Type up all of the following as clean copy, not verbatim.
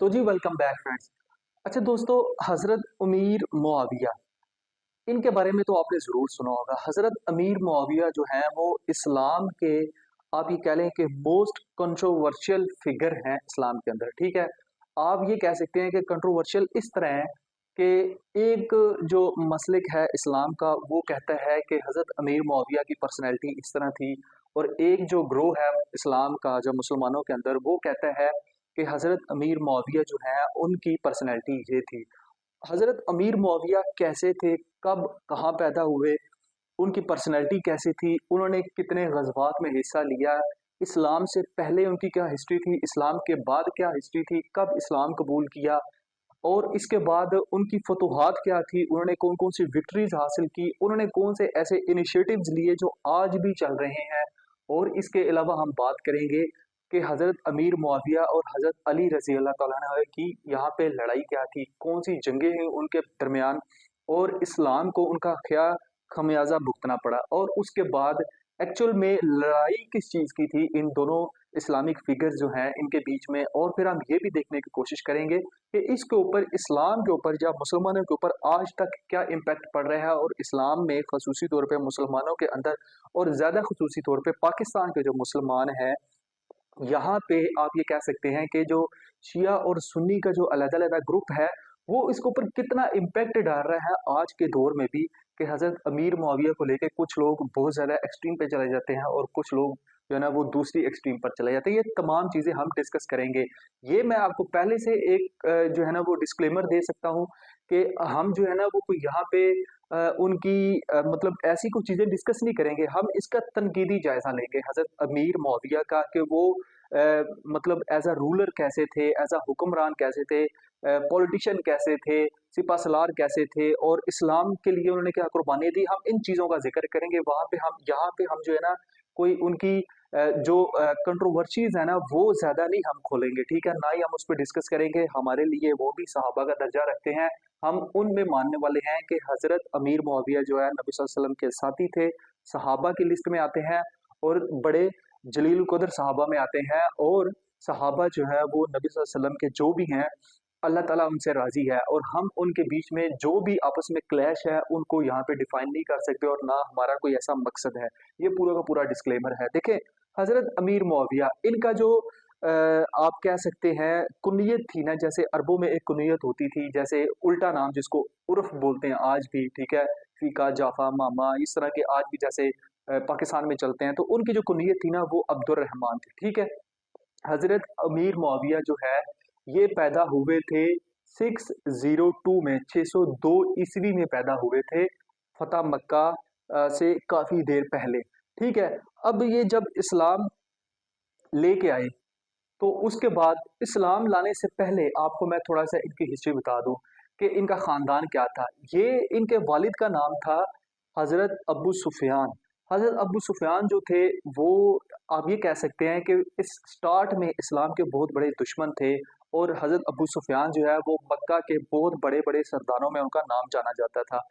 तो जी welcome back friends. अच्छा दोस्तों, हज़रत अमीर मुआविया, इनके बारे में तो आपने ज़रूर सुना होगा। हज़रत अमीर मुआविया जो हैं वो इस्लाम के, आप ये कह लें कि मोस्ट कंट्रोवर्शियल फिगर हैं इस्लाम के अंदर, ठीक है? आप ये कह सकते हैं कि कंट्रोवर्शियल इस तरह है कि एक जो मसलिक है इस्लाम का वो कहता है कि हज़रत अमीर मुआविया की पर्सनैलिटी इस तरह थी, और एक जो ग्रोह है इस्लाम का जो मुसलमानों के अंदर वो कहता है कि हज़रत अमीर मुआविया जो है उनकी पर्सनैलिटी ये थी। हज़रत अमीर मुआविया कैसे थे, कब, कहाँ पैदा हुए, उनकी पर्सनैलिटी कैसी थी, उन्होंने कितने ग़ज़वात में हिस्सा लिया, इस्लाम से पहले उनकी क्या हिस्ट्री थी, इस्लाम के बाद क्या हिस्ट्री थी, कब इस्लाम कबूल किया, और इसके बाद उनकी फतूहात क्या थी, उन्होंने कौन-कौन सी विक्ट्रीज़ हासिल की, उन्होंने कौन से ऐसे इनिशिएटिव्स लिए जो आज भी चल रहे हैं। और इसके अलावा हम बात करेंगे कि हज़रत अमीर मुआविया और हज़रत अली रज़ी अल्लाह तआला अन्हु की यहाँ पे लड़ाई क्या थी, कौन-सी जंगें हैं उनके दरमियान, और इस्लाम को उनका क्या खमियाज़ा भुगतना पड़ा, और उसके बाद एक्चुअल में लड़ाई किस चीज़ की थी इन दोनों इस्लामिक फिगर्स जो हैं इनके बीच में। और फिर हम ये भी देखने की कोशिश करेंगे कि इसके ऊपर, इस्लाम के ऊपर या मुसलमानों के ऊपर आज तक क्या इम्पैक्ट पड़ रहा है, और इस्लाम में खसूसी तौर पे मुसलमानों के अंदर और ज़्यादा खसूसी तौर पे पाकिस्तान के जो मुसलमान हैं, यहाँ पे आप ये कह सकते हैं कि जो शिया और सुन्नी का जो अलग-अलग ग्रुप है, वो इसके ऊपर कितना इम्पैक्ट डाल रहा है आज के दौर में भी, कि हज़रत अमीर मुआविया को लेके कुछ लोग बहुत ज़्यादा एक्सट्रीम पे चले जाते हैं और कुछ लोग जो है ना वो दूसरी एक्सट्रीम पर चले जाते हैं। ये तमाम चीज़ें हम डिस्कस करेंगे। ये मैं आपको पहले से एक जो है ना वो डिस्क्लेमर दे सकता हूँ कि हम जो है ना वो कोई यहाँ पे उनकी मतलब ऐसी कुछ चीज़ें डिस्कस नहीं करेंगे, हम इसका तनकीदी जायज़ा लेंगे हज़रत अमीर मुआविया का, कि वो मतलब एज़ अ रूलर कैसे थे, एज़ अ हुक्मरान कैसे थे, पॉलिटिशियन कैसे थे, सिपहसालार कैसे थे, और इस्लाम के लिए उन्होंने क्या कुर्बानियाँ दी, हम इन चीज़ों का ज़िक्र करेंगे। वहाँ पे हम, यहाँ पे हम जो है ना कोई उनकी जो कंट्रोवर्सीज़ है ना वो ज़्यादा नहीं हम खोलेंगे, ठीक है? ना ही हम उस पे डिस्कस करेंगे, हमारे लिए वो भी सहाबा का दर्जा रखते हैं। हम उनमें मानने वाले हैं कि हज़रत अमीर मुआविया जो है नबी सल्लल्लाहु अलैहि वसल्लम के साथी थे, सहाबा की लिस्ट में आते हैं, और बड़े जलील कदर सहाबा में आते हैं, और सहाबा जो है वो नबी सल्लल्लाहु अलैहि वसल्लम के जो भी हैं, अल्लाह ताला उनसे राज़ी है, और हम उनके बीच में जो भी आपस में क्लैश है उनको यहाँ पे डिफाइन नहीं कर सकते, और ना हमारा कोई ऐसा मकसद है। ये पूरा का पूरा डिस्क्लेमर है। देखें, हज़रत अमीर मुआविया इनका जो आप कह सकते हैं कुनियत थी ना, जैसे अरबों में एक कुनियत होती थी, जैसे उल्टा नाम जिसको उर्फ बोलते हैं आज भी, ठीक है? फीका, जाफा, मामा, इस तरह के आज भी जैसे पाकिस्तान में चलते हैं, तो उनकी जो कुनियत थी ना वो अब्दुर रहमान थी, ठीक है? हज़रत अमीर मुआविया जो है ये पैदा हुए थे 602 में, 602 ईस्वी में पैदा हुए थे, फतह मक्का से काफ़ी देर पहले, ठीक है? अब ये जब इस्लाम लेके आए, तो उसके बाद इस्लाम लाने से पहले आपको मैं थोड़ा-सा इनकी हिस्ट्री बता दूँ कि इनका ख़ानदान क्या था। ये, इनके वालिद का नाम था हज़रत अबू सुफ़ियान। हज़रत अबू सुफ़ियान जो थे वो, आप ये कह सकते हैं कि इस स्टार्ट में इस्लाम के बहुत बड़े दुश्मन थे, और हज़रत अबू सुफ़ियान जो है वो मक्का के बहुत बड़े-बड़े सरदारों में उनका नाम जाना जाता था।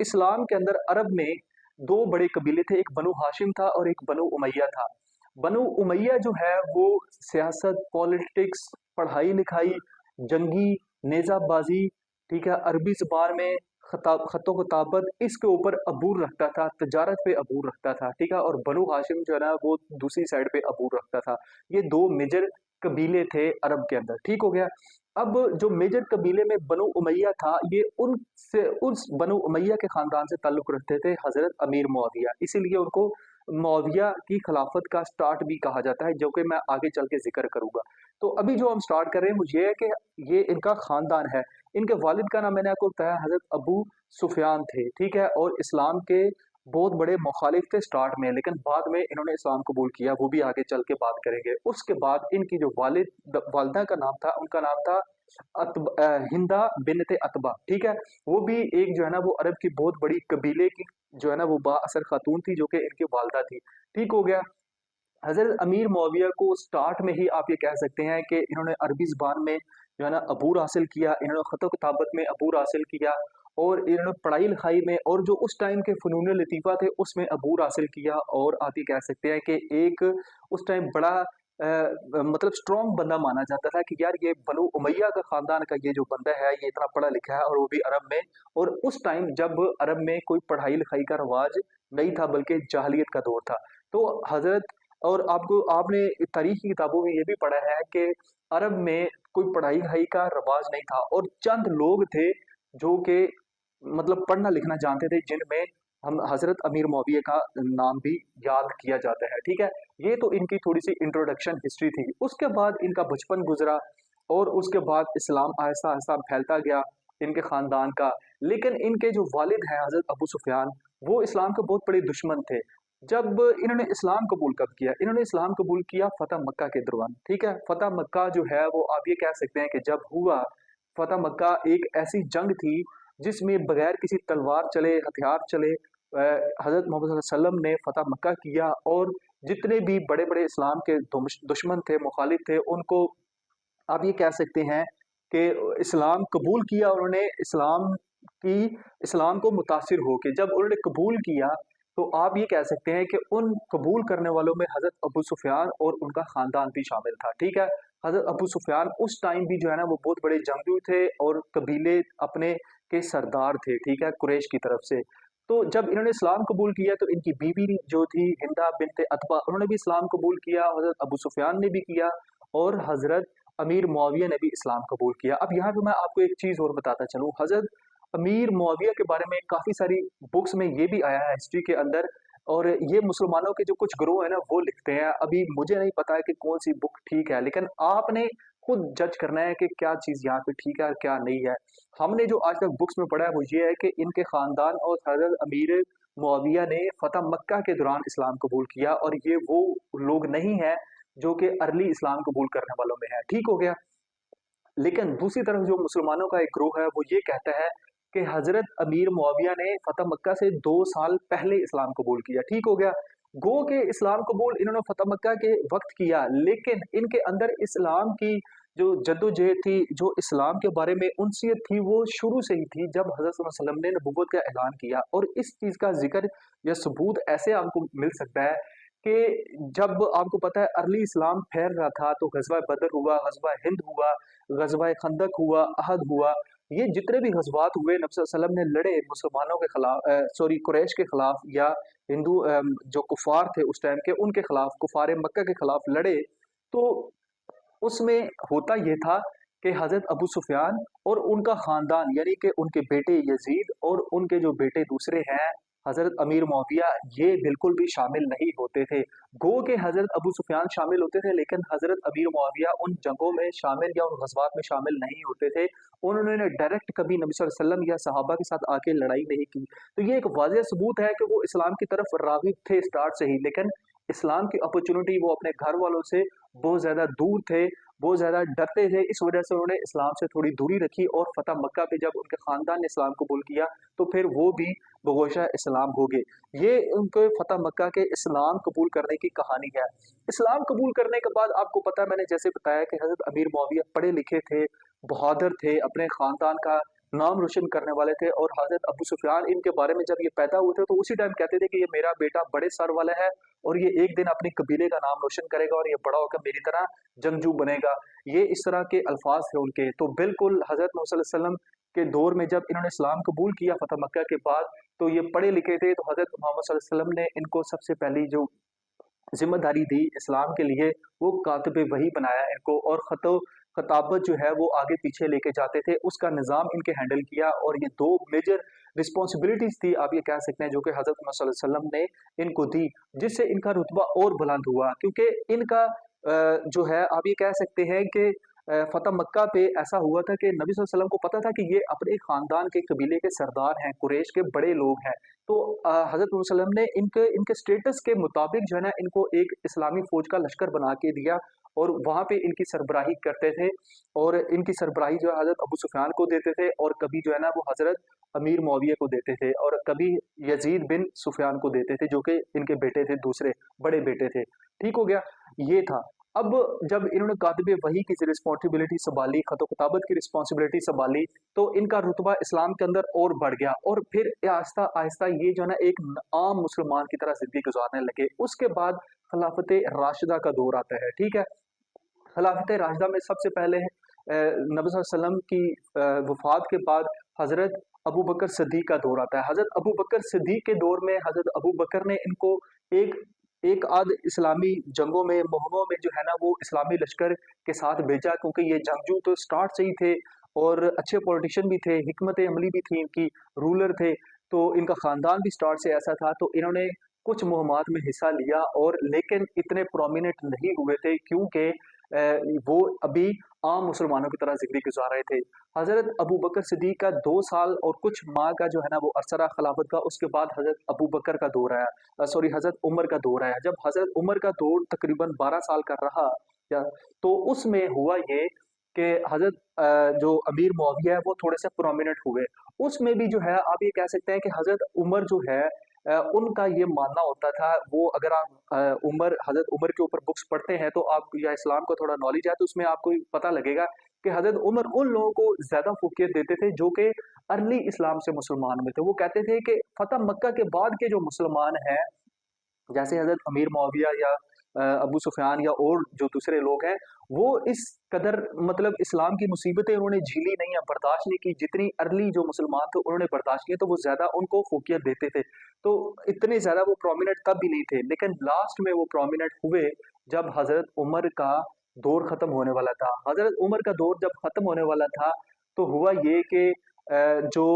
इस्लाम के अंदर अरब में 2 बड़े कबीले थे, एक बनु हाशिम था और एक बनु उमैया था। बनु उमैया जो है वो सियासत, पॉलिटिक्स, पढ़ाई-लिखाई, जंगी, नेज़ाबाज़ी, ठीक है, अरबी ज़ुबान में ख़तो-ख़ताबत, इसके ऊपर अबूर रखता था, तिजारत पे अबूर रखता था, ठीक है? और बनु हाशिम जो है ना वो दूसरी साइड पे अबूर रखता था। ये 2 मेजर कबीले थे अरब के अंदर, ठीक हो गया? अब जो मेजर कबीले में बनु उमैया था, ये उनसे, उस बनु उमैया के ख़ानदान से ताल्लुक़ रखते थे हज़रत अमीर मुआविया, इसीलिए उनको मुआविया की खिलाफत का स्टार्ट भी कहा जाता है, जो कि मैं आगे चल के ज़िक्र करूँगा। तो अभी जो हम स्टार्ट कर रहे हैं वो ये है कि ये इनका ख़ानदान है। इनके वालिद का नाम मैंने आपको बताया हज़रत अबू सुफ़ियान थे, ठीक है? और इस्लाम के बहुत बड़े मुखालिफ थे स्टार्ट में, लेकिन बाद में इन्होंने इस्लाम कबूल किया, वो भी आगे चल के बात करेंगे। उसके बाद इनकी जो वालिदा का नाम था, उनका नाम था हिंदा बिन्त अतबा, ठीक है? वो भी एक जो है ना वो अरब की बहुत बड़ी कबीले की जो है ना वो बाअसर खातून थी, जो कि इनकी वालिदा थी, ठीक हो गया? हज़रत अमीर मुआविया को स्टार्ट में ही आप ये कह सकते हैं कि इन्होंने अरबी ज़ुबान में जो है ना अबूर हासिल किया, इन्होंने ख़त-ओ-किताबत में अबूर हासिल किया, और इन्होंने पढ़ाई-लिखाई में और जो उस टाइम के फ़नून लतीफ़ा थे उसमें अबूर हासिल किया, और आप ये कह सकते हैं कि एक उस टाइम बड़ा मतलब स्ट्रॉन्ग बंदा माना जाता था कि यार ये बनु उमैया का खानदान का ये जो बंदा है ये इतना पढ़ा लिखा है और वो भी अरब में। और उस टाइम जब अरब में कोई पढ़ाई लिखाई का रवाज नहीं था बल्कि जाहिलियत का दौर था। तो हजरत और आपको आपने तारीख की किताबों में ये भी पढ़ा है कि अरब में कोई पढ़ाई लिखाई का रवाज नहीं था और चंद लोग थे जो कि मतलब पढ़ना लिखना जानते थे, जिनमें हम हजरत अमीर मुआविया का नाम भी याद किया जाता है। ठीक है, ये तो इनकी थोड़ी सी इंट्रोडक्शन हिस्ट्री थी। उसके बाद इनका बचपन गुजरा और उसके बाद इस्लाम आहिस्ता आहिस्ता फैलता गया इनके खानदान का। लेकिन इनके जो वालिद हैं हजरत अबू सुफियान, वो इस्लाम के बहुत बड़े दुश्मन थे। जब इन्होंने इस्लाम कबूल कब किया, इन्होंने इस्लाम कबूल किया फतह मक्का के दौरान। ठीक है, फतह मक्का जो है वो आप ये कह सकते हैं कि जब हुआ, फतह मक्का एक ऐसी जंग थी जिसमें बगैर किसी तलवार चले, हथियार चले, हजरत मोहम्मद सल्लल्लाहु अलैहि वसल्लम ने फतह मक्का किया और जितने भी बड़े बड़े इस्लाम के दुश्मन थे, मुखालिफ थे, उनको आप ये कह सकते हैं कि इस्लाम कबूल किया उन्होंने। की इस्लाम को मुतासिर होके जब उन्होंने कबूल किया, तो आप ये कह सकते हैं कि उन कबूल करने वालों में हज़रत अबू सुफ़ियान और उनका ख़ानदान भी शामिल था। ठीक है? हज़रत अबू सुफ़ियान उस टाइम भी जो है ना वो बहुत बड़े जंगजू थे और कबीले अपने के सरदार थे, ठीक है? कुरैश की तरफ से। तो जब इन्होंने इस्लाम कबूल किया तो इनकी बीवी जो थी हिंदा बिन्त अतबा, उन्होंने भी इस्लाम कबूल किया, हज़रत अबू सुफ़ियान ने भी किया और हज़रत अमीर मुआविया ने भी इस्लाम कबूल किया। अब यहाँ पे मैं आपको एक चीज़ और बताता चलूँ, हज़रत अमीर मुआविया के बारे में काफ़ी सारी बुक्स में ये भी आया है हिस्ट्री के अंदर, और ये मुसलमानों के जो कुछ ग्रोह है ना वो लिखते हैं। अभी मुझे नहीं पता है कि कौन-सी बुक ठीक है, लेकिन आपने खुद जज करना है कि क्या चीज़ यहाँ पे ठीक है और क्या नहीं है। हमने जो आज तक बुक्स में पढ़ा है वो ये है कि इनके ख़ानदान और हज़रत अमीर मुआविया ने फ़तह मक्का के दौरान इस्लाम कबूल किया और ये वो लोग नहीं हैं जो कि अर्ली इस्लाम कबूल करने वालों में है। ठीक हो गया? लेकिन दूसरी तरफ जो मुसलमानों का एक ग्रोह है वो ये कहता है कि हज़रत अमीर मुआविया ने फ़तह मक्का से 2 साल पहले इस्लाम कबूल किया। ठीक हो गया? गो के इस्लाम कबूल इन्होंने फ़तह मक्का के वक़्त किया, लेकिन इनके अंदर इस्लाम की जो जद्दोजहद थी, जो इस्लाम के बारे में उनसियत थी, वो शुरू से ही थी जब हज़रत सल्लल्लाहु अलैहि वसल्लम ने नबुव्वत का ऐलान किया। और इस चीज़ का ज़िक्र या सबूत ऐसे आपको मिल सकता है कि जब आपको पता है अर्ली इस्लाम फैल रहा था तो ग़ज़वा बदर हुआ, ग़ज़वा हिंद हुआ, ग़ज़वा खंदक हुआ, अहद हुआ। ये जितने भी ग़ज़वात हुए नबी सल्लल्लाहु अलैहि वसल्लम ने लड़े मुसलमानों के खिलाफ, सॉरी कुरैश के खिलाफ या हिंदू जो कुफ़ार थे उस टाइम के उनके खिलाफ, कुफ़ार मक्का के खिलाफ लड़े। तो उसमें होता ये था कि हज़रत अबू सुफ़ियान और उनका ख़ानदान यानी कि उनके बेटे यज़ीद और उनके जो बेटे दूसरे हैं हज़रत अमीर मुआविया, ये बिल्कुल भी शामिल नहीं होते थे। गो के हज़रत अबू सुफ़ियान शामिल होते थे, लेकिन हज़रत अमीर मुआविया उन जंगों में शामिल या उन ग़ज़वात में शामिल नहीं होते थे। उन्होंने डायरेक्ट कभी नबी सल्लल्लाहु अलैहि वसल्लम या सहाबा के साथ आके लड़ाई नहीं की। तो ये एक वाज़ेह सबूत है कि वो इस्लाम की तरफ राग़िब थे स्टार्ट से ही, लेकिन इस्लाम की अपॉर्च्युनिटी वो अपने घर वालों से बहुत ज़्यादा दूर थे, बहुत ज़्यादा डरते थे, इस वजह से उन्होंने इस्लाम से थोड़ी दूरी रखी और फ़तह मक्का पे जब उनके ख़ानदान ने इस्लाम कबूल किया, तो फिर वो भी बगोशा इस्लाम हो गए। ये उनके फ़तह मक्का के इस्लाम कबूल करने की कहानी है। इस्लाम कबूल करने के बाद आपको पता है मैंने जैसे बताया कि हज़रत अमीर मुआविया पढ़े-लिखे थे, बहादुर थे, अपने ख़ानदान का नाम रोशन करने वाले थे और हज़रत अबू सुफ़ियान इनके बारे में जब ये पैदा हुए थे, तो उसी टाइम कहते थे कि ये मेरा बेटा बड़े सर वाला है और ये एक दिन अपने कबीले का नाम रोशन करेगा और ये बड़ा होकर मेरी तरह जंगजू बनेगा। ये इस तरह के अल्फाज थे उनके। तो बिल्कुल हज़रत मोहम्मद सल्लल्लाहु अलैहि वसल्लम के दौर में जब इन्होंने इस्लाम कबूल किया फ़तह मक्का के बाद, तो ये पढ़े लिखे थे, तो हज़रत मोहम्मद सल्लल्लाहु अलैहि वसल्लम ने इनको सबसे पहली जो ज़िम्मेदारी दी इस्लाम के लिए, वो कातिब वही बनाया इनको और खताबत जो है वो आगे पीछे लेके जाते थे, उसका निज़ाम इनके हैंडल किया और ये 2 मेजर रिस्पॉन्सिबिलिटीज़ थी आप ये कह सकते हैं जो कि हज़रत मोहम्मद सल्लल्लाहु अलैहि वसल्लम ने इनको दी, जिससे इनका रुतबा और बुलंद हुआ। क्योंकि इनका जो है आप ये कह सकते हैं कि फ़तह मक्का पे ऐसा हुआ था कि नबी सल्लल्लाहु अलैहि वसल्लम को पता था कि ये अपने ख़ानदान के कबीले के सरदार हैं, कुरैश के बड़े लोग हैं। तो हज़रत मोहम्मद सल्लल्लाहु अलैहि वसल्लम ने इनके इनके स्टेटस के मुताबिक जो है ना इनको एक इस्लामी फ़ौज का लश्कर बना के दिया और वहाँ पे इनकी सरबराही करते थे और इनकी सरबराही जो है हज़रत अबू सुफ़ियान को देते थे और कभी जो है ना वो हज़रत अमीर मुआविया को देते थे और कभी यज़ीद बिन सुफ़ियान को देते थे जो कि इनके बेटे थे दूसरे, बड़े बेटे थे। ठीक हो गया? ये था। अब जब इन्होंने कातिब वही की रिस्पॉन्सिबिलिटी संभाली, खत किताबत की रिस्पॉन्सिबिलिटी संभाली, तो इनका रुतबा इस्लाम के अंदर और बढ़ गया और फिर आहिस्ता आहिस्ता ये जो है ना एक आम मुसलमान की तरह जिंदगी गुजारने लगे। उसके बाद खिलाफत राशिदा का दौर आता है, ठीक है। खिलाफत राशिदा में सबसे पहले नबी सल्लल्लाहु अलैहि वसल्लम की वफात के बाद हजरत अबू बकर सिद्दीक का दौर आता है। हजरत अबू बकर सिद्दीक के दौर में हजरत अबू बकर ने इनको एक एक आध इस्लामी जंगों में, मुहिमों में जो है ना वो इस्लामी लश्कर के साथ भेजा, क्योंकि ये जंगजू तो स्टार्ट से ही थे और अच्छे पॉलिटिशियन भी थे, हिकमत अमली भी थी इनकी, रूलर थे, तो इनका खानदान भी स्टार्ट से ऐसा था। तो इन्होंने कुछ मुहिमात में हिस्सा लिया और लेकिन इतने प्रोमिनेंट नहीं हुए थे, क्योंकि वो अभी आम मुसलमानों की तरह जिंदगी गुजार रहे थे। हजरत अबू बकर सिद्दीक का 2 साल और कुछ माह का जो है ना वो अरसा रहा खिलाफत का। उसके बाद हजरत अबू बकर का दौर आया, सॉरी हजरत उमर का दौर आया। जब हजरत उमर का दौर तकरीबन 12 साल का रहा, या तो उसमें हुआ ये कि हजरत जो अमीर मुआविया है वो थोड़े से प्रोमिनेंट हुए। उसमें भी जो है आप ये कह सकते हैं कि हजरत उमर जो है उनका ये मानना होता था, वो अगर आप हजरत उमर के ऊपर बुक्स पढ़ते हैं तो आप, या इस्लाम को थोड़ा नॉलेज है तो उसमें आपको पता लगेगा कि हजरत उमर उन लोगों को ज्यादा फौकियत देते थे जो कि अर्ली इस्लाम से मुसलमान हुए थे। वो कहते थे कि फतह मक्का के बाद के जो मुसलमान हैं, जैसे हजरत अमीर मुआविया या अबू सुफियान या और जो दूसरे लोग हैं, वो इस कदर मतलब इस्लाम की मुसीबतें उन्होंने झेली नहीं है, बर्दाश्त नहीं की जितनी अर्ली जो मुसलमान थे उन्होंने बर्दाश्त किए, तो वो ज्यादा उनको फोकियत देते थे। तो इतने ज्यादा वो प्रोमिनेंट तब भी नहीं थे, लेकिन लास्ट में वो प्रोमिनेंट हुए जब हजरत उमर का दौर खत्म होने वाला था। हजरत उमर का दौर जब खत्म होने वाला था तो हुआ ये कि जो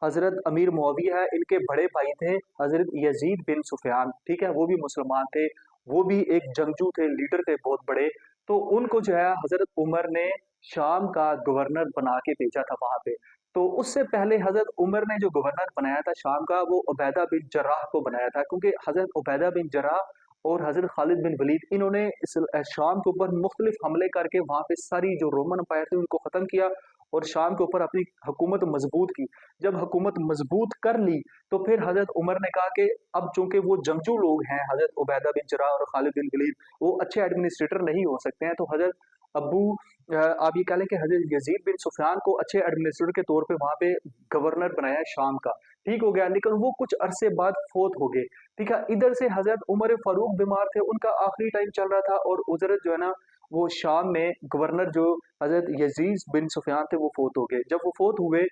हजरत अमीर मुआविया है इनके बड़े भाई थे हजरत यजीद बिन सुफियान, ठीक है, वो भी मुसलमान थे, वो भी एक जंगजू थे, लीडर थे बहुत बड़े। तो उनको जो है हजरत उमर ने शाम का गवर्नर बना के भेजा था वहां पे। तो उससे पहले हजरत उमर ने जो गवर्नर बनाया था शाम का, वो उबैदा बिन जर्राह को बनाया था, क्योंकि हजरत उबैदा बिन जर्राह और हजरत खालिद बिन वलीद इन्होंने इस शाम के ऊपर मुख्तलिफ हमले करके वहां पे सारी जो रोमन अम्पायर थी उनको खत्म किया और शाम के ऊपर अपनी हुकूमत मजबूत की। जब हुकूमत मजबूत कर ली तो फिर हजरत उमर ने कहा कि अब चूंकि वो जंगजू लोग हैं, हजरत उबैदा बिन जराह और खालिद बिन वलीद, वो अच्छे एडमिनिस्ट्रेटर नहीं हो सकते हैं, तो हजरत अबू आप ये कह लें कि हजरत यजीद बिन सुफियान को अच्छे एडमिनिस्ट्रेटर के तौर पे वहां पे गवर्नर बनाया शाम का। ठीक हो गया, लेकिन वो कुछ अरसे बाद फोत हो गए। ठीक है, इधर से हजरत उमर फारूक बीमार थे, उनका आखिरी टाइम चल रहा था, और उजरत जो है ना वो शाम में गवर्नर जो हजरत यजीज बिन सुफियान थे वो फोत हो गए। जब वो फोत हुए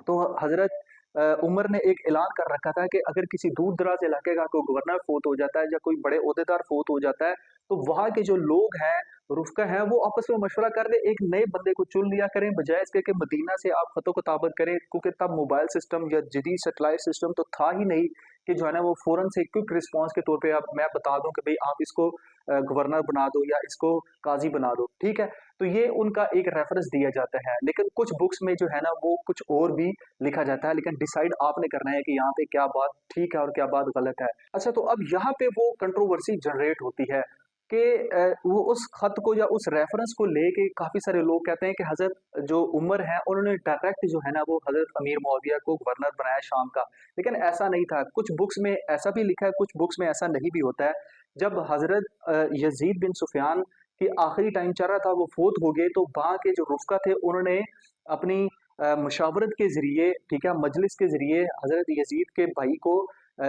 तो हजरत उमर ने एक ऐलान कर रखा था कि अगर किसी दूर दराज इलाके का कोई गवर्नर फोत हो जाता है या कोई बड़े ओहदेदार फोत हो जाता है, तो वहां के जो लोग हैं, रुफ़क़ा हैं, वो आपस में मशवरा कर ले एक नए बंदे को चुन लिया करें, बजाय इसके कि मदीना से आप खतो किताबत करें, क्योंकि तब मोबाइल सिस्टम या जदीद सैटेलाइट सिस्टम तो था ही नहीं कि जो है ना वो फौरन से क्विक रिस्पांस के तौर पे आप मैं बता दूं कि भाई आप इसको गवर्नर बना दो या इसको काजी बना दो। ठीक है, तो ये उनका एक रेफरेंस दिया जाता है, लेकिन कुछ बुक्स में जो है ना वो कुछ और भी लिखा जाता है, लेकिन डिसाइड आपने करना है कि यहाँ पे क्या बात ठीक है और क्या बात गलत है। अच्छा, तो अब यहाँ पे वो कंट्रोवर्सी जनरेट होती है कि वो उस खत को या उस रेफरेंस को लेके काफी सारे लोग कहते हैं कि हजरत जो उमर है उन्होंने डायरेक्ट जो है ना वो हजरत अमीर मुआविया को गवर्नर बनाया शाम का, लेकिन ऐसा नहीं था। कुछ बुक्स में ऐसा भी लिखा है, कुछ बुक्स में ऐसा नहीं भी होता है। जब हजरत यजीद बिन सुफियान की आखिरी टाइम चल रहा था, वो फोत हो गए, तो वहां के जो रुफ़क़ा थे उन्होंने अपनी मुशावरत के जरिए, ठीक है, मजलिस के जरिए हजरत यजीद के भाई को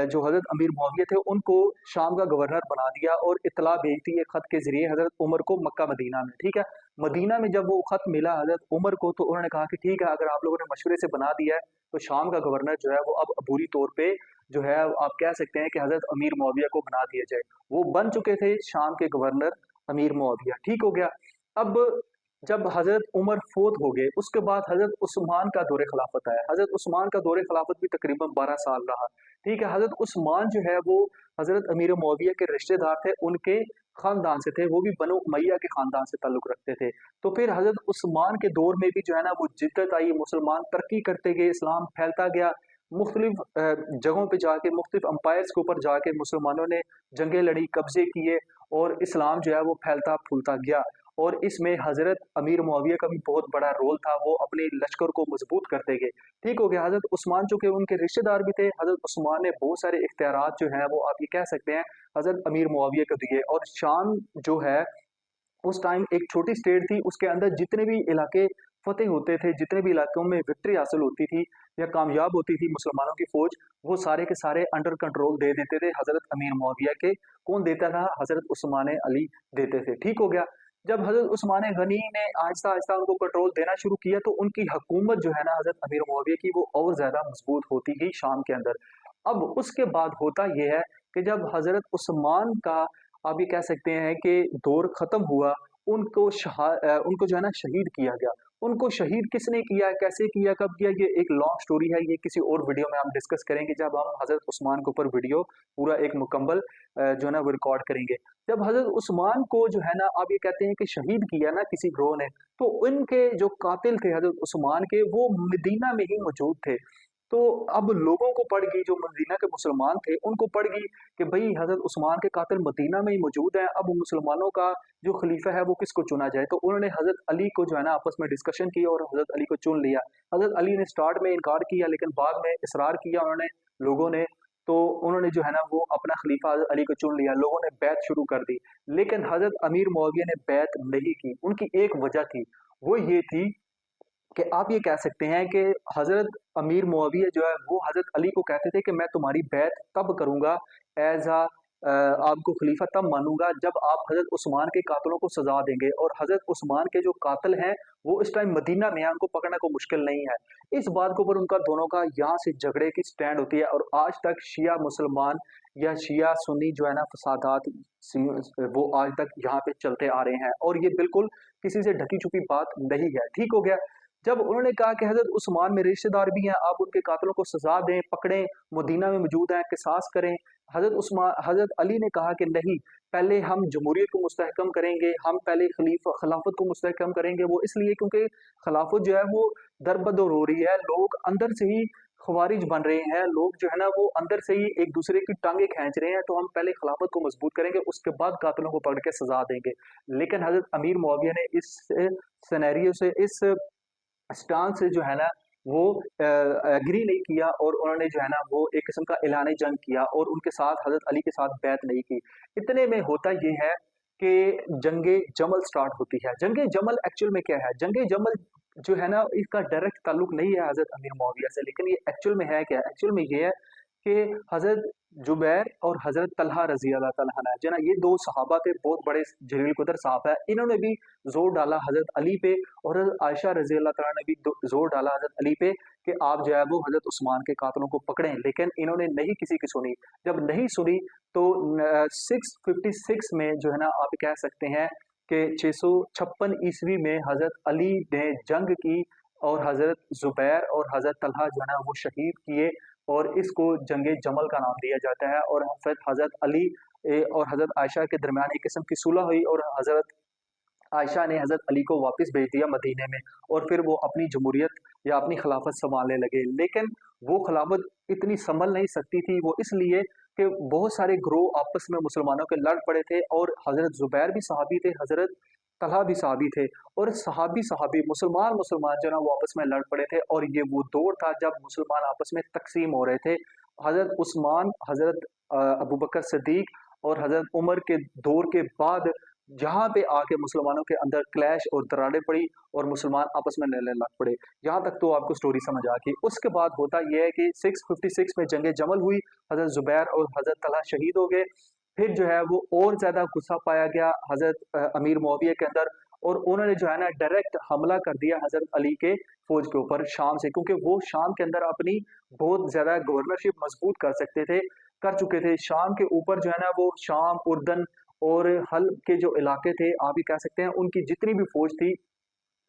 जो हजरत अमीर मुआविया थे उनको शाम का गवर्नर बना दिया और इत्तला भेज दी है खत के जरिए हजरत उमर को मक्का मदीना में। ठीक है, मदीना में जब वो खत मिला हजरत उमर को, तो उन्होंने कहा कि ठीक है, अगर आप लोगों ने मशवरे से बना दिया है तो शाम का गवर्नर जो है वो अब अबूरी तौर पे जो है आप कह सकते हैं कि हजरत अमीर मुआविया को बना दिया जाए। वो बन चुके थे शाम के गवर्नर अमीर मुआविया। ठीक हो गया। अब जब हजरत उमर फोत हो गए, उसके बाद हजरत उस्मान का दौरे खिलाफत आया। हजरत उस्मान का दौरे खिलाफत भी तकरीबन 12 साल रहा। ठीक है, हजरत उस्मान जो है वो हजरत अमीर मुआविया के रिश्तेदार थे, उनके खानदान से थे, वो भी बनो उमैया के खानदान से ताल्लुक रखते थे। तो फिर हजरत उस्मान के दौर में भी जो है ना वो जिद्दत आई, मुसलमान तरक्की करते गए, इस्लाम फैलता गया। मुख्तलिफ जगहों पे जाके, मुख्तलिफ अम्पायर्स के ऊपर जाके मुसलमानों ने जंगें लड़ी, कब्जे किए, और इस्लाम जो है वो फैलता फूलता गया। और इसमें हजरत अमीर मुआविया का भी बहुत बड़ा रोल था, वो अपने लश्कर को मजबूत करते गए। ठीक हो गया। हजरत उस्मान चूंकि उनके रिश्तेदार भी थे, हजरत उस्मान ने बहुत सारे इख्तियारात जो हैं वो आप ये कह सकते हैं हजरत अमीर मुआविया को दिए, और शाम जो है उस टाइम एक छोटी स्टेट थी, उसके अंदर जितने भी इलाके फतेह होते थे, जितने भी इलाकों में विक्ट्री हासिल होती थी या कामयाब होती थी मुसलमानों की फौज, वो सारे के सारे अंडर कंट्रोल दे देते थे हजरत अमीर मुआविया के। कौन देता था? हजरत उस्मान अली देते थे। ठीक हो गया। जब हजरत उस्मान गनी ने आहिस्ता आहिस्ता उनको कंट्रोल देना शुरू किया, तो उनकी हुकूमत जो है ना हजरत अमीर मुआविया की, वो और ज्यादा मजबूत होती गई शाम के अंदर। अब उसके बाद होता यह है कि जब हजरत उस्मान का, आप ये कह सकते हैं कि दौर खत्म हुआ, उनको जो है ना शहीद किया गया। उनको शहीद किसने किया, कैसे किया, कब किया, ये एक लॉन्ग स्टोरी है। ये किसी और वीडियो में हम डिस्कस करेंगे, जब हम हजरत उस्मान के ऊपर वीडियो पूरा एक मुकम्मल जो है ना वो रिकॉर्ड करेंगे। जब हजरत उस्मान को जो है ना, आप ये कहते हैं कि शहीद किया ना किसी ग्रोह ने, तो उनके जो कातिल थे हजरत उस्मान के, वो मदीना में ही मौजूद थे। तो अब लोगों को पड़ गई, जो मदीना के मुसलमान थे उनको पड़ गई कि भाई हजरत उस्मान के कातिल मदीना में ही मौजूद हैं, अब मुसलमानों का जो खलीफा है वो किसको चुना जाए। तो उन्होंने हजरत अली को जो है ना आपस में डिस्कशन की और हजरत अली को चुन लिया। हजरत अली ने स्टार्ट में इनकार किया, लेकिन बाद में इसरार किया उन्होंने, लोगों ने। तो उन्होंने जो है ना वो अपना खलीफा हजरत अली को चुन लिया, लोगों ने बैत शुरू कर दी। लेकिन हजरत अमीर मुआविया ने बैत नहीं की। उनकी एक वजह थी, वो ये थी कि आप ये कह सकते हैं कि हज़रत अमीर मुआविया जो है वो हज़रत अली को कहते थे कि मैं तुम्हारी बैत तब करूँगा, एज़ आपको खलीफा तब मानूँगा जब आप हज़रत उस्मान के कातलों को सज़ा देंगे। और हज़रत उस्मान के जो कातिल हैं वो इस टाइम मदीना में हैं, उनको पकड़ना कोई मुश्किल नहीं है। इस बात के ऊपर उनका दोनों का यहाँ से झगड़े की स्टैंड होती है, और आज तक शिया मुसलमान या शिया सुन्नी जो है ना फसादात वो आज तक यहाँ पे चलते आ रहे हैं, और ये बिल्कुल किसी से ढकी छुपी बात नहीं है। ठीक हो गया। जब उन्होंने कहा कि हज़रत उस्मान मेरे रिश्तेदार भी हैं, आप उनके कातिलों को सज़ा दें, पकड़ें, मदीना में मौजूद हैं, किसास करें। हज़रत अली ने कहा कि नहीं, पहले हम जमहूरियत को मुस्तहकम करेंगे, हम पहले खिलाफत को मुस्तहकम करेंगे। वो इसलिए क्योंकि खिलाफत जो है वो दर-बदर हो रही है, लोग अंदर से ही ख़वारिज बन रहे हैं, लोग जो है ना वो अंदर से ही एक दूसरे की टांगें खींच रहे हैं, तो हम पहले खिलाफत को मजबूत करेंगे, उसके बाद कातिलों को पकड़ के सज़ा देंगे। लेकिन हज़रत अमीर मुआविया ने इस सिनेरियो से, इस स्टांस से जो है ना वो एग्री नहीं किया, और उन्होंने जो है ना वो एक किस्म का ऐलान जंग किया, और उनके साथ हजरत अली के साथ बैत नहीं की। इतने में होता ये है कि जंगे जमल स्टार्ट होती है। जंगे जमल एक्चुअल में क्या है? जंगे जमल जो है ना इसका डायरेक्ट ताल्लुक नहीं है हजरत अमीर मुआविया से, लेकिन ये एक्चुअल में है क्या? एक्चुअल में ये है कि हजरत जुबैर और हजरत तलहा रजी अल्लाह तआला अन्हु जो है ना, ये दो सहाबा थे, बहुत बड़े जलील कदर साहब है। इन्होंने भी जोर डाला हजरत अली पे, और हजरत आयशा रजी अल्लाह तआला ने भी जोर डाला हजरत अली पे कि आप जो है वो हजरत उस्मान के कातलों को पकड़ें, लेकिन इन्होंने नहीं किसी की सुनी। जब नहीं सुनी तो 656 में जो है ना आप कह सकते हैं कि 656 ईस्वी में हजरत अली ने जंग की, और हजरत जुबैर और हजरत तलहा जो है ना वो शहीद किए, और इसको जंगे जमल का नाम दिया जाता है। और फिर हजरत अली और हजरत आयशा के दरमियान एक किस्म की सुलह हुई, और हजरत आयशा ने हजरत अली को वापस भेज दिया मदीने में, और फिर वो अपनी जमहूरियत या अपनी खिलाफत संभालने लगे। लेकिन वो खिलाफत इतनी संभल नहीं सकती थी, वो इसलिए कि बहुत सारे ग्रोह आपस में मुसलमानों के लड़ पड़े थे, और हजरत जुबैर भी सहाबी थे, हजरत तलहा भी सहाबी थे, और सहाबी सहाबी मुसलमान मुसलमान जो है ना वो आपस में लड़ पड़े थे। और ये वो दौर था जब मुसलमान आपस में तकसीम हो रहे थे। हजरत उस्मान, हजरत अबू बकर सिद्दीक और हजरत उमर के दौर के बाद जहाँ पे आके मुसलमानों के अंदर क्लैश और दरारें पड़ी, और मुसलमान आपस में लड़ने लग पड़े। यहाँ तक तो आपको स्टोरी समझ आ गई। उसके बाद होता यह है कि 656 में जंग जमल हुई, हजरत जुबैर और हजरत तलहा शहीद हो गए। फिर जो है वो और ज्यादा गुस्सा पाया गया हजरत अमीर मुआविया के अंदर, और उन्होंने जो है ना डायरेक्ट हमला कर दिया हजरत अली के फौज के ऊपर शाम से, क्योंकि वो शाम के अंदर अपनी बहुत ज्यादा गवर्नरशिप मजबूत कर सकते थे, कर चुके थे। शाम के ऊपर जो है ना वो शाम, उर्दन और हल के जो इलाके थे, आप ये कह सकते हैं उनकी जितनी भी फौज थी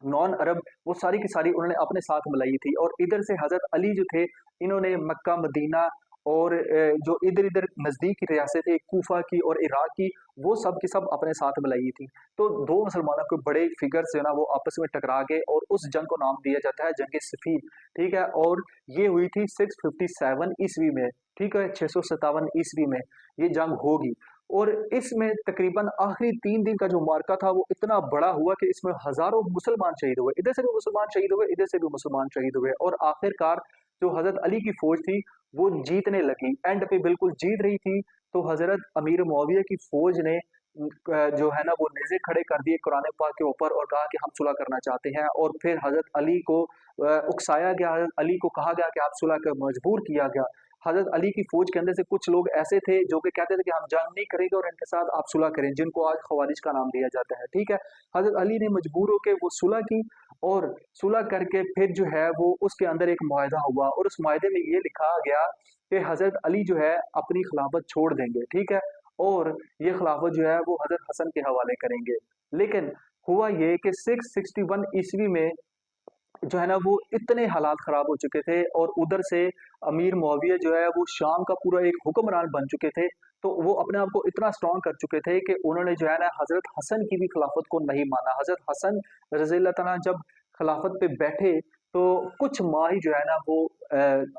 नॉन अरब, वो सारी की सारी उन्होंने अपने साथ मिलाई थी। और इधर से हजरत अली जो थे, इन्होंने मक्का, मदीना और जो इधर इधर नजदीक की रियासतें कूफा की और इराक की, वो सब की सब अपने साथ मिलाई थी। तो दो मुसलमानों के बड़े फिगर्स जो है ना वो आपस में टकरा गए, और उस जंग को नाम दिया जाता है जंग सफीन। ठीक है। और ये हुई थी 657 ईस्वी में। ठीक है, 657 ईस्वी में ये जंग होगी। और इसमें तकरीबन आखिरी 3 दिन का जो मार्का था वो इतना बड़ा हुआ कि इसमें हजारों मुसलमान शहीद हुए, इधर से भी मुसलमान शहीद हुए, इधर से भी मुसलमान शहीद हुए। और आखिरकार जो हजरत अली की फौज थी वो जीतने लगी, एंड पे बिल्कुल जीत रही थी। तो हजरत अमीर मुआविया की फौज ने जो है ना वो नेज़े खड़े कर दिए कुरान पाक के ऊपर और कहा कि हम सुलह करना चाहते हैं, और फिर हज़रत अली को उकसाया गया, हज़रत अली को कहा गया कि आप सुलह कर मजबूर किया गया। हज़रत अली की फ़ौज के अंदर से कुछ लोग ऐसे थे जो कि कहते थे कि हम जंग नहीं करेंगे और इनके साथ आप सुलह करें, जिनको आज ख़वारिज का नाम दिया जाता है, ठीक है? हज़रत अली ने मजबूर होके वो सुलह की, और सुलह करके फिर जो है वो उसके अंदर एक मुआहदा हुआ, और उस मुआहदे में ये लिखा गया कि हज़रत अली जो है अपनी खिलाफत छोड़ देंगे, ठीक है? और ये खिलाफत जो है वो हज़रत हसन के हवाले करेंगे। लेकिन हुआ ये कि 661 ईस्वी में जो है ना वो इतने हालात ख़राब हो चुके थे, और उधर से अमीर मुआविया जो है वो शाम का पूरा एक हुक्मरान बन चुके थे। तो वो अपने आप को इतना स्ट्रॉन्ग कर चुके थे कि उन्होंने जो है ना हज़रत हसन की भी खिलाफत को नहीं माना। हज़रत हसन रज़ी अल्लाह तआला जब खिलाफत पे बैठे, तो कुछ माह ही जो है ना वो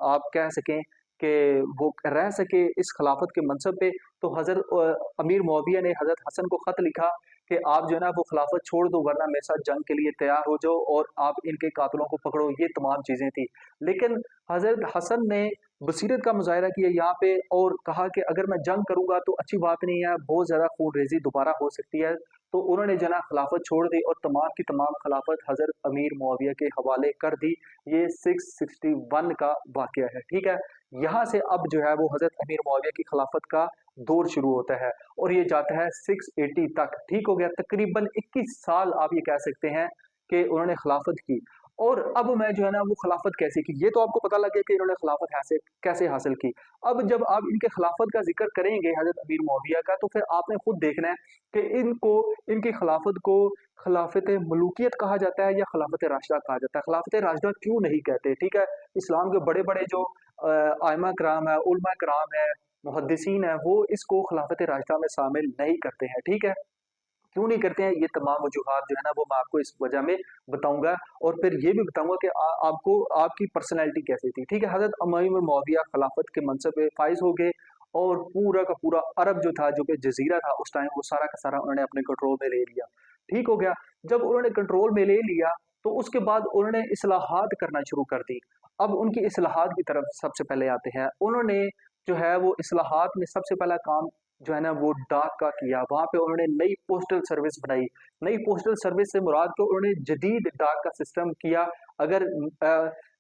आप कह सकें कि वो रह सके इस खिलाफत के मनसब पे। तो अमीर मुआविया ने हज़रत हसन को ख़त लिखा कि आप जो है ना वो खिलाफत छोड़ दो, वरना मेरे साथ जंग के लिए तैयार हो जाओ और आप इनके कातिलों को पकड़ो, ये तमाम चीज़ें थी। लेकिन हज़रत हसन ने बसीरत का मुज़ाहिरा किया यहाँ पे, और कहा कि अगर मैं जंग करूँगा तो अच्छी बात नहीं है, बहुत ज़्यादा खून-रेज़ी दोबारा हो सकती है। तो उन्होंने जो है ना खिलाफत छोड़ दी और तमाम की तमाम खिलाफत हज़रत अमीर मुआविया के हवाले कर दी। ये 661 का वाक़या है, ठीक है? यहाँ से अब जो है वो हज़रत अमीर मुआविया की खिलाफत का दौर शुरू होता है, और ये जाता है 680 तक, ठीक हो गया? तकरीबन 21 साल आप ये कह सकते हैं कि उन्होंने खिलाफत की। और अब मैं जो है ना वो खिलाफत कैसे की, ये तो आपको पता लग गया कि इन्होंने खिलाफत कैसे कैसे हासिल की। अब जब आप इनके खिलाफत का ज़िक्र करेंगे हज़रत अमीर मुआविया का, तो फिर आपने खुद देखना है कि इनको इनकी खिलाफत को खिलाफत मलूकियत कहा जाता है या खिलाफत राशिदा कहा जाता है। खिलाफत राशिदा क्यों नहीं कहते, ठीक है? इस्लाम के बड़े-बड़े जो आइमा कराम है, उलमा कराम है, मुहद्दिसीन है, वो इसको खिलाफत राशिदा में शामिल नहीं करते हैं, ठीक है? क्यों नहीं करते हैं, ये तमाम वजूहात जो है ना वो मैं आपको इस वजह में बताऊँगा, और फिर ये भी बताऊँगा कि आपको आपकी पर्सनैलिटी कैसी थी, ठीक है? हज़रत उमय्यद मुआविया खिलाफत के मनसब पे फ़ाइज़ हो गए, और पूरा का पूरा अरब जो था, जो कि जज़ीरा था उस टाइम, वो सारा का सारा उन्होंने अपने कंट्रोल में ले लिया, ठीक हो गया? जब उन्होंने कंट्रोल में ले लिया, तो उसके बाद उन्होंने इस्लाहात करना शुरू कर दी। अब उनकी इस्लाहात की तरफ सबसे पहले आते हैं। उन्होंने जो है वो इस्लाहात में सबसे पहला काम जो है ना वो डाक का किया। वहाँ पे उन्होंने नई पोस्टल सर्विस बनाई। नई पोस्टल सर्विस से मुराद को उन्होंने जदीद डाक का सिस्टम किया। अगर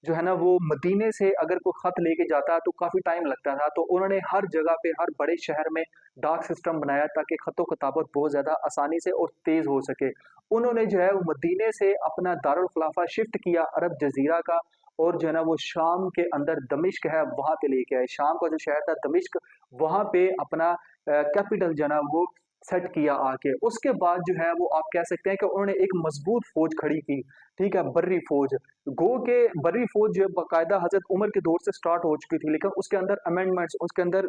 जो है ना वो मदीने से अगर कोई ख़त लेके जाता तो काफ़ी टाइम लगता था, तो उन्होंने हर जगह पे, हर बड़े शहर में डाक सिस्टम बनाया ताकि ख़त-ओ-ख़ताबत बहुत ज़्यादा आसानी से और तेज़ हो सके। उन्होंने जो है वो मदीने से अपना दारुल ख़िलाफ़ा शिफ्ट किया अरब जज़ीरा का, और जो है ना वो शाम के अंदर दमिश्क है वहाँ पे लेके आए। शाम का जो शहर था दमिश्क, वहाँ पे अपना कैपिटल जो है ना वो सेट किया आके। उसके बाद जो है वो आप कह सकते हैं कि उन्होंने एक मजबूत फौज खड़ी की, ठीक है? बर्री फौज। गो के बर्री फौज जो है बाकायदा हज़रत उमर के दौर से स्टार्ट हो चुकी थी, लेकिन उसके अंदर अमेंडमेंट्स, उसके अंदर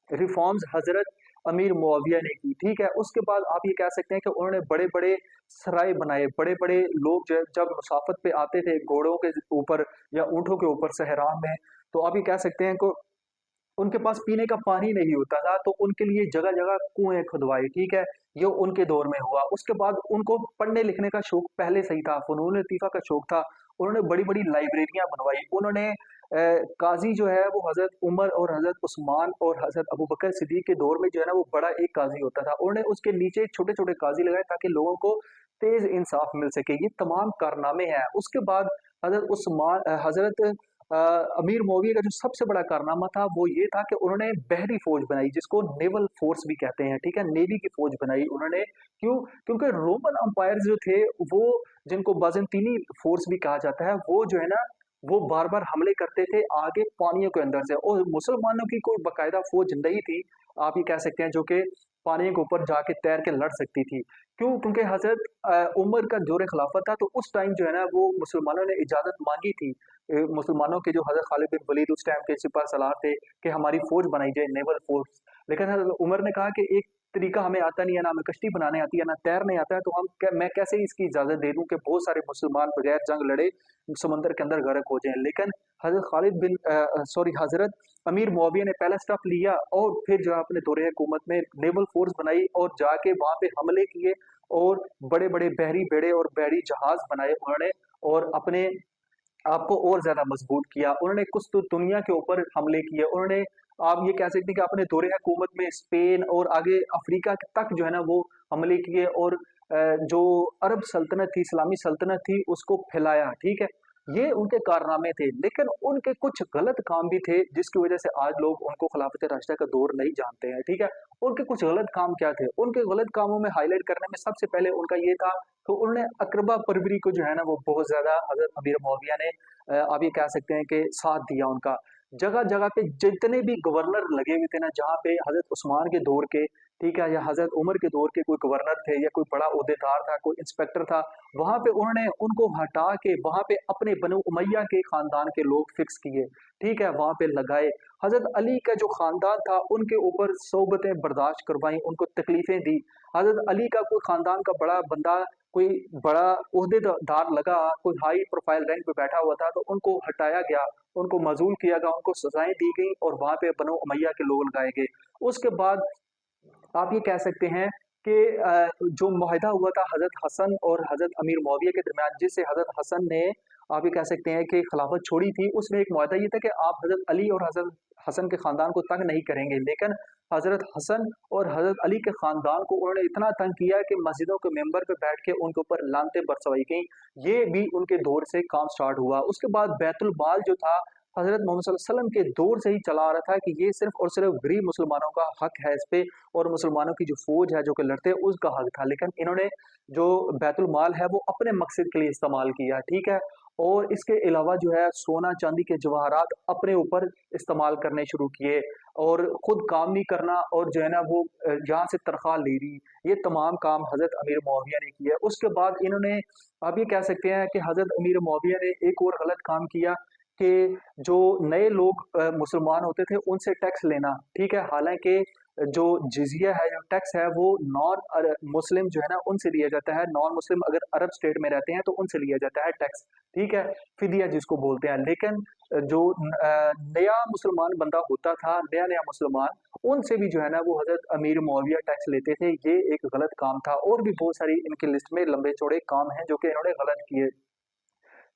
रिफॉर्म्स हज़रत अमीर मुआविया ने की, ठीक है? उसके बाद आप ये कह सकते हैं कि उन्होंने बड़े-बड़े सराय बनाए, बड़े-बड़े लोग जो है जब मुसाफ़त पे आते थे घोड़ों के ऊपर या ऊँटों के ऊपर सहरा में, तो आप ये कह सकते हैं को उनके पास पीने का पानी नहीं होता था, तो उनके लिए जगह-जगह कुएँ खुदवाए, ठीक है? ये उनके दौर में हुआ। उसके बाद उनको पढ़ने-लिखने का शौक पहले से ही था, फ़नून लतीफ़ा का शौक था। उन्होंने बड़ी-बड़ी लाइब्रेरियाँ बनवाई। उन्होंने काज़ी जो है वो हज़रत उमर और हज़रत उस्मान और हज़रत अबू बकर सिद्दीक़ के दौर में जो है ना वो बड़ा एक काज़ी होता था। उन्होंने उसके नीचे छोटे-छोटे काज़ी लगाए ताकि लोगों को तेज़ इंसाफ़ मिल सके। ये तमाम कारनामे हैं। उसके बाद हज़रत अमीर मुआविया का जो सबसे बड़ा कारनामा था वो ये था कि उन्होंने बहरी फ़ौज बनाई, जिसको नेवल फ़ोर्स भी कहते हैं, ठीक है? नेवी की फ़ौज बनाई उन्होंने। क्यों? क्योंकि रोमन एम्पायर्स जो थे वो, जिनको बाज़ंतीनी फ़ोर्स भी कहा जाता है, वो जो है ना वो बार-बार हमले करते थे आगे पानियों के अंदर से, और मुसलमानों की कोई बाकायदा फ़ौज नहीं थी, आप ये कह सकते हैं, जो कि पानी के ऊपर जाके तैर के लड़ सकती थी। क्यों? क्योंकि हज़रत उमर का दौर खिलाफत था, तो उस टाइम जो है ना वो मुसलमानों ने इजाज़त माँगी थी। मुसलमानों के जो हज़रत खालिद बिन वलीद उस टाइम के सिपह सलार थे कि हमारी फ़ौज बनाई जाए, नेवल फ़ोर्स। लेकिन हज़रत उमर ने कहा कि एक तरीका हमें आता नहीं है, ना हमें कश्ती बनाने आती है, ना तैरने आता है, तो मैं कैसे इसकी इजाज़त दे दूँ कि बहुत सारे मुसलमान बगैर जंग लड़े समंदर के अंदर गर्क हो जाएँ। लेकिन हज़रत अमीर मुआविया ने पहला स्टेप लिया, और फिर जो है अपने दौरे हुकूमत में नेवल फ़ोर्स बनाई और जाके वहाँ पे हमले किए, और बड़े-बड़े बहरी बेड़े और बहरी जहाज़ बनाए उन्होंने, और अपने आपको और ज़्यादा मजबूत किया। उन्होंने कुछ तो दुनिया के ऊपर हमले किए। उन्होंने आप ये कह सकते हैं कि अपने दौरे हुकूमत में स्पेन और आगे अफ्रीका तक जो है ना वो हमले किए, और जो अरब सल्तनत थी, इस्लामी सल्तनत थी, उसको फैलाया, ठीक है। ये उनके कारनामे थे, लेकिन उनके कुछ गलत काम भी थे जिसकी वजह से आज लोग उनको खिलाफत राशिदा का दौर नहीं जानते हैं, ठीक है। उनके कुछ गलत काम क्या थे? उनके गलत कामों में हाईलाइट करने में सबसे पहले उनका ये था, तो उन्होंने अकरबा परवरी को जो है ना वो बहुत ज्यादा हजरत अमीर मुआविया ने आप ये कह सकते हैं कि साथ दिया उनका। जगह जगह पे जितने भी गवर्नर लगे हुए थे ना, जहाँ पे हजरत उस्मान के दौर के, ठीक है, या हजरत उमर के दौर के कोई गवर्नर थे या कोई बड़ा ओहदेदार था, कोई इंस्पेक्टर था, वहां पे उन्होंने उनको हटा के वहां पे अपने बनु उमैया के खानदान के लोग फिक्स किए, ठीक है, वहां पे लगाए। हजरत अली का जो खानदान था उनके ऊपर सोबतें बर्दाश्त करवाई, उनको तकलीफें दी। हजरत अली का कोई खानदान का बड़ा बंदा, कोई बड़ा ओहदेदार लगा, कोई हाई प्रोफाइल रैंक पे बैठा हुआ था, तो उनको हटाया गया, उनको मजूल किया गया, उनको सजाएं दी गई और वहां पे बनो उमैया के लोग लगाए गए। उसके बाद आप ये कह सकते हैं कि जो मुआहिदा हुआ था हजरत हसन और हजरत अमीर मुआविया के दरमियान, जिससे हजरत हसन ने आप ये कह सकते हैं कि खिलाफत छोड़ी थी, उसमें एक मुआहिदा ये था कि आप हजरत अली और हजरत हसन के खानदान को तंग नहीं करेंगे, लेकिन हजरत हसन और हजरत अली के खानदान को उन्होंने इतना तंग किया कि मस्जिदों के मेंबर पे बैठ के उनके ऊपर लानतें बरसवाई गई। ये भी उनके दौर से काम स्टार्ट हुआ। उसके बाद बैतुल माल जो था, हजरत मोहम्मद सल्लल्लाहु अलैहि वसल्लम के दौर से ही चला आ रहा था कि ये सिर्फ और सिर्फ गरीब मुसलमानों का हक है इस पे, और मुसलमानों की जो फौज है जो कि लड़ते हैं उसका हक था, लेकिन इन्होंने जो बैतुल माल है वो अपने मकसद के लिए इस्तेमाल किया, ठीक है। और इसके अलावा जो है सोना चांदी के जवाहरात अपने ऊपर इस्तेमाल करने शुरू किए, और खुद काम नहीं करना, और जो है ना वो यहाँ से तनख्वाह ले रही, ये तमाम काम हजरत अमीर मुआविया ने किया। उसके बाद इन्होंने, आप ये कह सकते हैं कि हजरत अमीर मुआविया ने एक और गलत काम किया कि जो नए लोग मुसलमान होते थे उनसे टैक्स लेना, ठीक है। हालांकि जो जिजिया है, जो टैक्स है, वो नॉन मुस्लिम जो है ना उनसे लिया जाता है, नॉन मुस्लिम अगर अरब स्टेट में रहते हैं तो उनसे लिया जाता है टैक्स, ठीक है, फिदिया जिसको बोलते हैं। लेकिन जो नया मुसलमान बंदा होता था, नया नया मुसलमान, उनसे भी जो है ना वो हजरत अमीर मुआविया टैक्स लेते थे। ये एक गलत काम था, और भी बहुत सारी इनकी लिस्ट में लंबे चौड़े काम हैं जो कि इन्होंने गलत किए।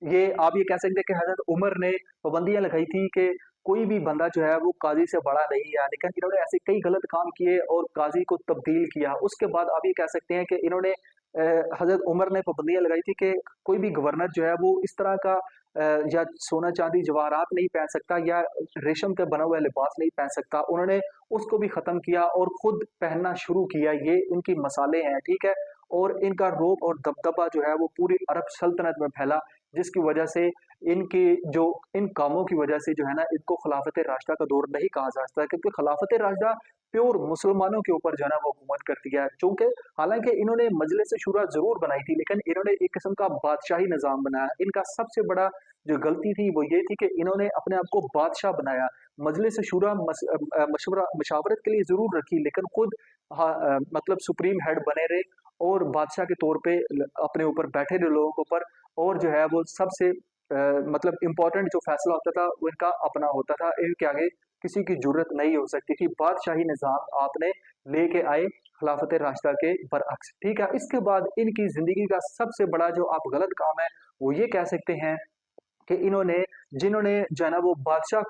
ये आप ये कह सकते हैं कि हज़रत उमर ने पाबंदियाँ लगाई थी कि कोई भी बंदा जो है वो काज़ी से बड़ा नहीं है, लेकिन इन्होंने ऐसे कई गलत काम किए और काज़ी को तब्दील किया। उसके बाद आप ये कह सकते हैं कि इन्होंने हज़रत उमर ने पाबंदियाँ लगाई थी कि कोई भी गवर्नर जो है वो इस तरह का या सोना-चांदी जवाहरात नहीं पहन सकता, या रेशम का बना हुआ लिबास नहीं पहन सकता। उन्होंने उसको भी ख़त्म किया और खुद पहनना शुरू किया। ये इनकी मसाले हैं, ठीक है? और इनका रोब और दबदबा जो है वो पूरी अरब सल्तनत में फैला, जिसकी वजह से इनके जो इन कामों की वजह से जो है ना इनको खिलाफत राशिदा का दौर नहीं कहा जा सकता, क्योंकि खिलाफत राशिदा प्योर मुसलमानों के ऊपर जो है ना वो हुकूमत करती है। चूंकि हालांकि इन्होंने मजलिस शूरा जरूर बनाई थी, लेकिन इन्होंने एक किस्म का बादशाही निज़ाम बनाया। इनका सबसे बड़ा जो गलती थी वो ये थी कि इन्होंने अपने आप को बादशाह बनाया। मजलिस शूरा मशवरा मशावरत के लिए जरूर रखी, लेकिन खुद मतलब सुप्रीम हेड बने रहे, और बादशाह के तौर पे अपने ऊपर बैठे रहे लोगों के ऊपर। और जो है वो सबसे मतलब इम्पोर्टेंट जो फैसला होता था वो इनका अपना होता था, इनके आगे किसी की जरूरत नहीं हो सकती थी। बादशाही निज़ाम आपने लेके आए खिलाफत राशिदा के बरअक्स, ठीक है। इसके बाद इनकी जिंदगी का सबसे बड़ा जो आप गलत काम है वो ये कह सकते हैं कि इन्होंने, जिन्होंने जो है ना वो बादशाहत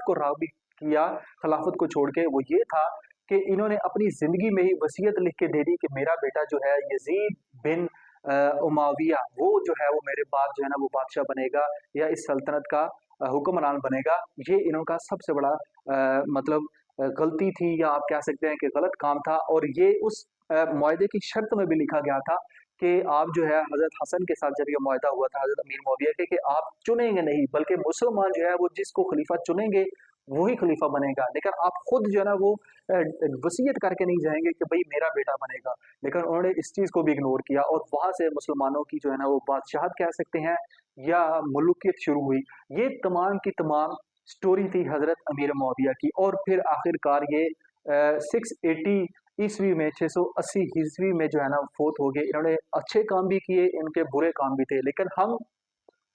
को राग़िब किया खिलाफत को छोड़ के, वो ये था कि इन्होंने अपनी ज़िंदगी में ही वसीयत लिख के दे दी कि मेरा बेटा जो है यज़ीद बिन उमाविया, वो जो है वो मेरे बाद जो है ना वो बादशाह बनेगा या इस सल्तनत का हुक्मरान बनेगा। ये इनका सबसे बड़ा मतलब गलती थी, या आप कह सकते हैं कि गलत काम था। और ये उस मुआहदे की शर्त में भी लिखा गया था कि आप जो है हज़रत हसन के साथ जब ये मुआहदा हुआ था हज़रत अमीर मुआविया के, कि आप चुनेंगे नहीं, बल्कि मुसलमान जो है वो जिसको खलीफा चुनेंगे वही खलीफा बनेगा, लेकिन आप खुद जो है ना वो वसीयत करके नहीं जाएंगे कि भाई मेरा बेटा बनेगा। लेकिन उन्होंने इस चीज़ को भी इग्नोर किया, और वहां से मुसलमानों की जो है ना वो बादशाहत कह सकते हैं या मुल्कियत शुरू हुई। ये तमाम की तमाम स्टोरी थी हजरत अमीर मुआविया की। और फिर आखिरकार ये 680 ईस्वी में, 680 ईस्वी में जो है ना फोत हो गए। इन्होंने अच्छे काम भी किए, इनके बुरे काम भी थे, लेकिन हम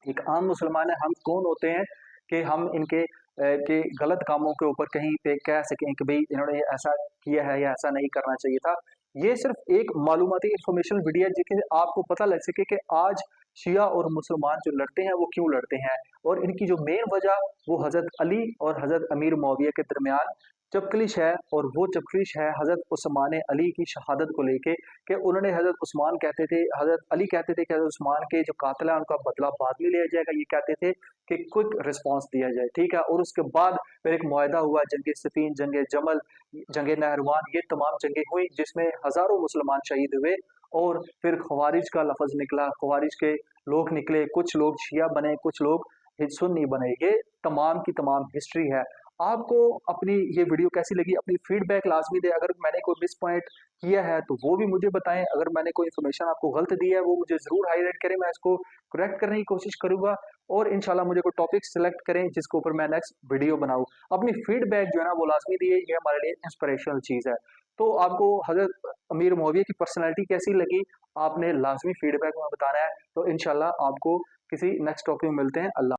एक आम मुसलमान है, हम कौन होते हैं कि हम इनके के गलत कामों के ऊपर कहीं पे कह सकें कि भाई इन्होंने ऐसा किया है या ऐसा नहीं करना चाहिए था। ये सिर्फ एक मालूमाती इंफॉर्मेशनल वीडियो है जिससे आपको पता लग सके कि आज शिया और मुसलमान जो लड़ते हैं वो क्यों लड़ते हैं, और इनकी जो मेन वजह वो हजरत अली और हजरत अमीर मुआविया के दरमियान चपकलिश है। और वो चपकलिश है हजरत उस्मान अली की शहादत को लेके, कि उन्होंने हजरत उस्मान कहते थे, हजरत अली कहते थे कि हजरत उस्मान के जो कातिल है उनका बदला बाद में लिया जाएगा, ये कहते थे कि क्विक रिस्पॉन्स दिया जाए, ठीक है। और उसके बाद फिर एक मुआहदा हुआ, जंग सफीन, जंग जमल, जंग नहरवान, ये तमाम जंगें हुई जिसमें हजारों मुसलमान शहीद हुए। और फिर खवारिज का लफज निकला, खवारिज के लोग निकले, कुछ लोग शिया बने, कुछ लोग सुन्नी बने। ये तमाम की तमाम हिस्ट्री है। आपको अपनी ये वीडियो कैसी लगी, अपनी फीडबैक लाजमी दे। अगर मैंने कोई मिस पॉइंट किया है तो वो भी मुझे बताएं, अगर मैंने कोई इन्फॉर्मेशन आपको गलत दी है वो मुझे जरूर हाईलाइट करें, मैं इसको करेक्ट करने की कोशिश करूंगा। और इंशाल्लाह मुझे कोई टॉपिक सिलेक्ट करें जिसके ऊपर मैं नेक्स्ट वीडियो बनाऊं। अपनी फीडबैक जो है ना वो लाजमी दिए, ये हमारे लिए इंस्पिरेशनल चीज है। तो आपको हजरत अमीर मुआविया की पर्सनैलिटी कैसी लगी, आपने लाजमी फीडबैक में बताना है। तो इंशाल्लाह आपको किसी नेक्स्ट टॉपिक में मिलते हैं। अल्लाह।